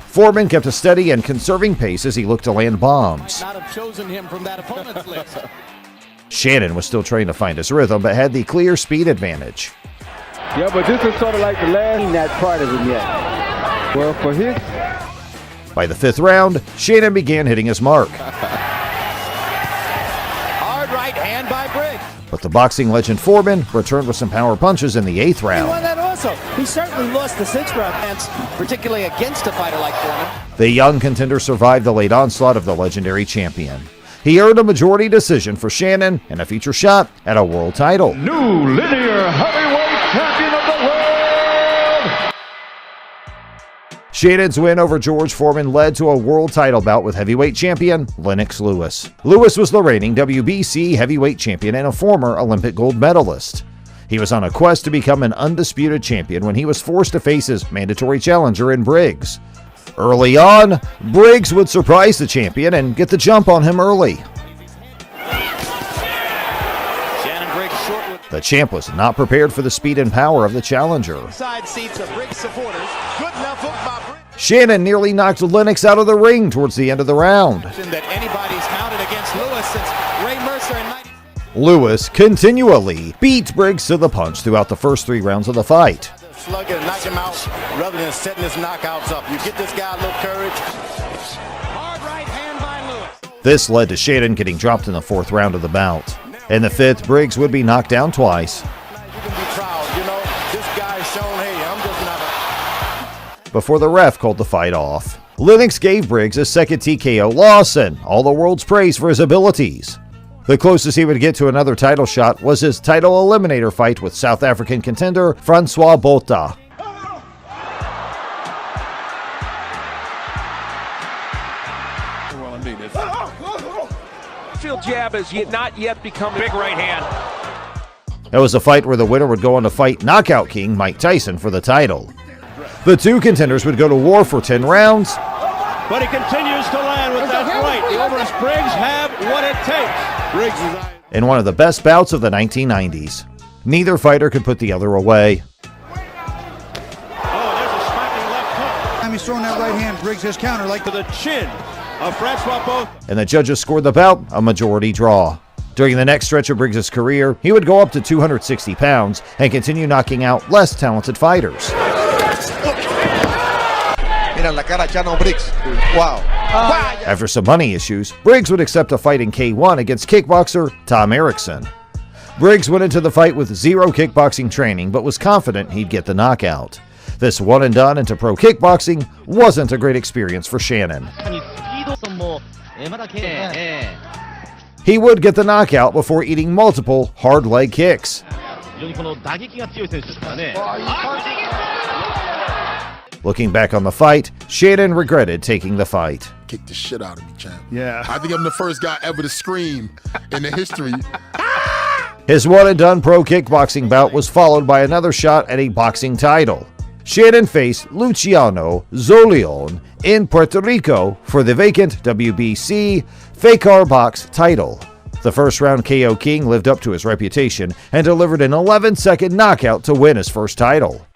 Foreman kept a steady and conserving pace as he looked to land bombs. Not have chosen him from that opponent's list. Shannon was still trying to find his rhythm, but had the clear speed advantage. Yeah, but this is sort of like the last that part of him yet. Well, for his... By the fifth round, Shannon began hitting his mark. Hard right hand by Briggs. But the boxing legend Foreman returned with some power punches in the eighth round. He won that also. He certainly lost the sixth round chance, particularly against a fighter like Foreman. The young contender survived the late onslaught of the legendary champion. He earned a majority decision for Shannon and a future shot at a world title. New linear heavyweight champion of the world! Shannon's win over George Foreman led to a world title bout with heavyweight champion Lennox Lewis. Lewis was the reigning WBC heavyweight champion and a former Olympic gold medalist. He was on a quest to become an undisputed champion when he was forced to face his mandatory challenger in Briggs. Early on, Briggs would surprise the champion and get the jump on him early. Shannon Briggs short with The champ was not prepared for the speed and power of the challenger. side seats of Briggs supporters. Good enough hook by Briggs. Shannon nearly knocked Lennox out of the ring towards the end of the round. That anybody's mounted against Lewis since Ray Mercer in 90. Lewis continually beat Briggs to the punch throughout the first 3 rounds of the fight. Slug it and knock him out rather than setting his knockouts up. You get this guy a little courage. Hard right hand by Lewis. This led to Shannon getting dropped in the 4th round of the bout. In the 5th, Briggs would be knocked down twice. You can be proud, you know. This guy's shown, hey, I'm just not a... Before the ref called the fight off. Lennox gave Briggs a second TKO loss and all the world's praise for his abilities. The closest he would get to another title shot was his title eliminator fight with South African contender Francois Botha. Well, indeed. Field jab has not yet become big right hand. It was a fight where the winner would go on to fight knockout king Mike Tyson for the title. The two contenders would go to war for 10 rounds. But he continues to land with that right. The Overeem Briggs have what it takes. Briggs is In one of the best bouts of the 1990s. Neither fighter could put the other away. Time he's throwing that right hand, Briggs has counter like to the chin of Francois Botha. And the judges scored the bout a majority draw. During the next stretch of Briggs' career, he would go up to 260 pounds and continue knocking out less talented fighters. Wow. After some money issues, Briggs would accept a fight in K1 against kickboxer Tom Erickson. Briggs went into the fight with 0 kickboxing training, but was confident he'd get the knockout. This one and done into pro kickboxing wasn't a great experience for Shannon. He would get the knockout before eating multiple hard leg kicks. Looking back on the fight, Shannon regretted taking the fight. Kicked the shit out of me, champ. Yeah. I think I'm the first guy ever to scream in the history. His one-and-done pro kickboxing bout was followed by another shot at a boxing title. Shannon faced Luciano Zolion in Puerto Rico for the vacant WBC Fakar Box title. The first-round KO King lived up to his reputation and delivered an 11-second knockout to win his first title.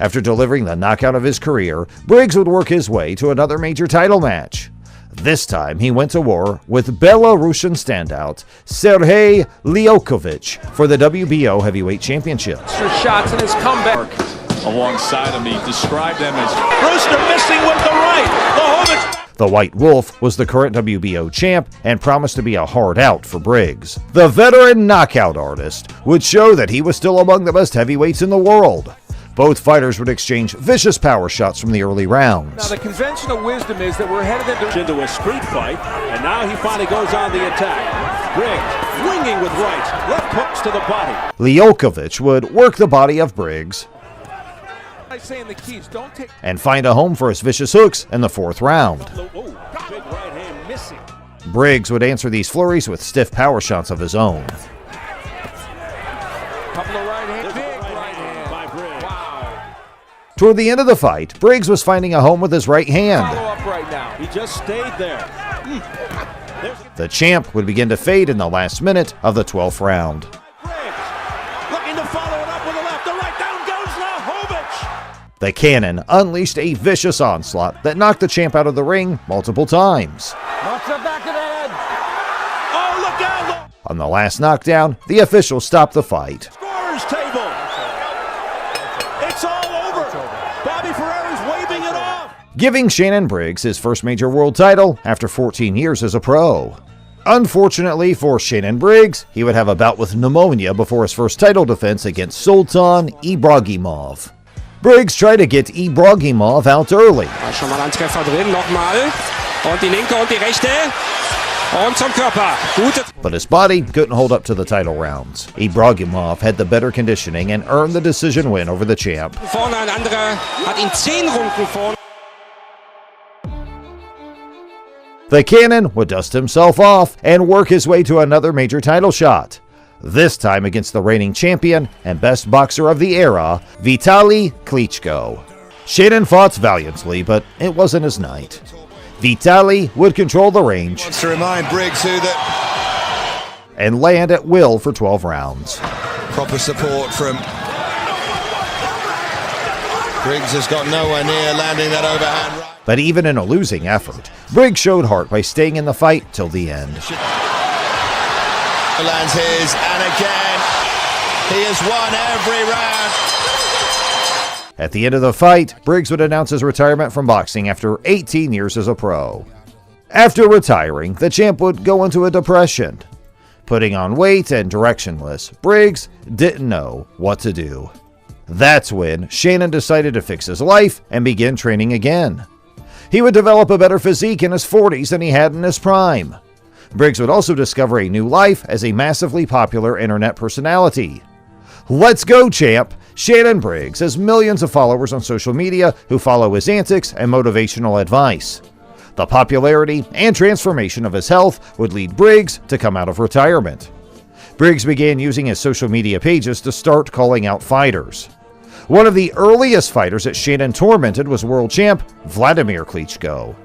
After delivering the knockout of his career, Briggs would work his way to another major title match. This time, he went to war with Belarusian standout Sergey Liakovich for the WBO Heavyweight Championship. Extra shots in his comeback. Alongside him, he described them as Brewster missing with the right. The White Wolf was the current WBO champ and promised to be a hard out for Briggs. The veteran knockout artist would show that he was still among the best heavyweights in the world. Both fighters would exchange vicious power shots from the early rounds. Now, the conventional wisdom is that we're headed into a street fight, and now he finally goes on the attack. Briggs winging with rights, left hooks to the body. Liakovich would work the body of Briggs, I say in the keys, don't take. and find a home for his vicious hooks in the 4th round. Oh, big right hand missing. Briggs would answer these flurries with stiff power shots of his own. Couple of right hand, big right hand by Briggs. Wow. Toward the end of the fight, Briggs was finding a home with his right hand. Follow up right now. He just stayed there. The champ would begin to fade in the last minute of the 12th round. Looking to follow it up with a left. The right down goes Lahovich. The Cannon unleashed a vicious onslaught that knocked the champ out of the ring multiple times. Knocks it back of the head. Oh, look out. On the last knockdown, the official stopped the fight. Scorer's table. It's all over. Bobby Ferrera's waving it off. Giving Shannon Briggs his first major world title after 14 years as a pro. Unfortunately for Shannon Briggs, he would have a bout with pneumonia before his first title defense against Sultan Ibragimov. Briggs tried to get Ibragimov out early. Schon mal ein Treffer drin, nochmal. Und die linke und die rechte. Und zum Körper. Gute. But his body couldn't hold up to the title rounds. Ibragimov had the better conditioning and earned the decision win over the champ. Vorne ein anderer hat ihn 10 Runden vorne. The Cannon would dust himself off and work his way to another major title shot. This time against the reigning champion and best boxer of the era, Vitaly Klitschko. Shannon fought valiantly, but it wasn't his night. Vitaly would control the range Wants to remind Briggs who that and land at will for 12 rounds. proper support from Briggs has got nowhere near landing that overhand right. But even in a losing effort, Briggs showed heart by staying in the fight till the end. Lands his, and again, he has won every round. At the end of the fight, Briggs would announce his retirement from boxing after 18 years as a pro. After retiring, the champ would go into a depression. Putting on weight and directionless, Briggs didn't know what to do. That's when Shannon decided to fix his life and begin training again. He would develop a better physique in his 40s than he had in his prime. Briggs would also discover a new life as a massively popular internet personality. Let's go, champ! Shannon Briggs has millions of followers on social media who follow his antics and motivational advice. The popularity and transformation of his health would lead Briggs to come out of retirement. Briggs began using his social media pages to start calling out fighters. One of the earliest fighters that Shannon tormented was world champ Vladimir Klitschko.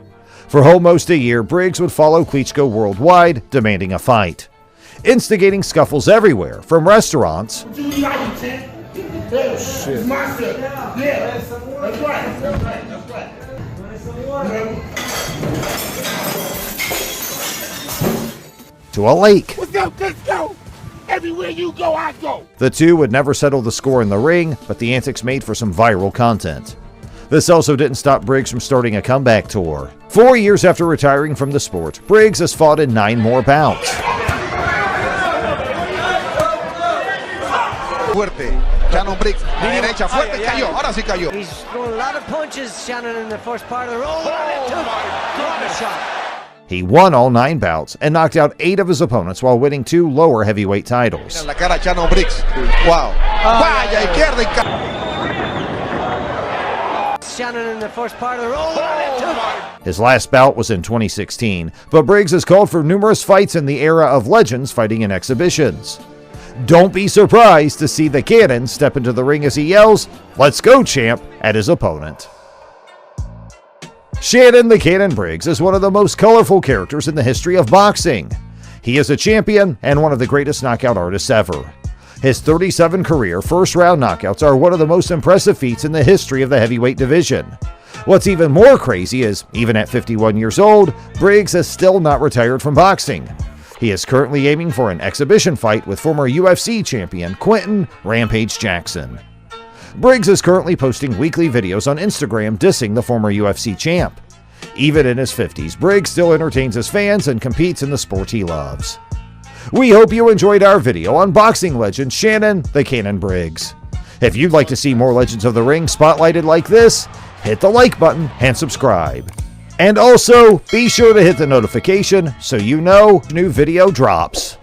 For almost a year, Briggs would follow Klitschko worldwide, demanding a fight, instigating scuffles everywhere, from restaurants to a lake. Let's go! Everywhere you go, I go! The two would never settle the score in the ring, but the antics made for some viral content. This also didn't stop Briggs from starting a comeback tour. 4 years after retiring from the sport, Briggs has fought in 9 more bouts. Fuerte. Shannon Briggs, derecha, fuerte, cayó. Ahora sí cayó. He's throwing a lot of punches, Shannon, in the first part of the roll. Oh, shot. He won all 9 bouts and knocked out 8 of his opponents while winning 2 lower heavyweight titles. En la cara Shannon Briggs. Wow. Vaya, izquierda y Shannon in the first part of the roll. Oh, his last bout was in 2016, but Briggs has called for numerous fights in the era of legends fighting in exhibitions. Don't be surprised to see the Cannon step into the ring as he yells, "Let's go, champ," at his opponent. Shannon the Cannon Briggs is one of the most colorful characters in the history of boxing. He is a champion and one of the greatest knockout artists ever. His 37 career first-round knockouts are one of the most impressive feats in the history of the heavyweight division. What's even more crazy is, even at 51 years old, Briggs has still not retired from boxing. He is currently aiming for an exhibition fight with former UFC champion Quentin Rampage Jackson. Briggs is currently posting weekly videos on Instagram dissing the former UFC champ. Even in his 50s, Briggs still entertains his fans and competes in the sport he loves. We hope you enjoyed our video on boxing legend Shannon the Cannon Briggs. If you'd like to see more Legends of the Ring spotlighted like this, hit the like button and subscribe. And also, be sure to hit the notification so you know new video drops.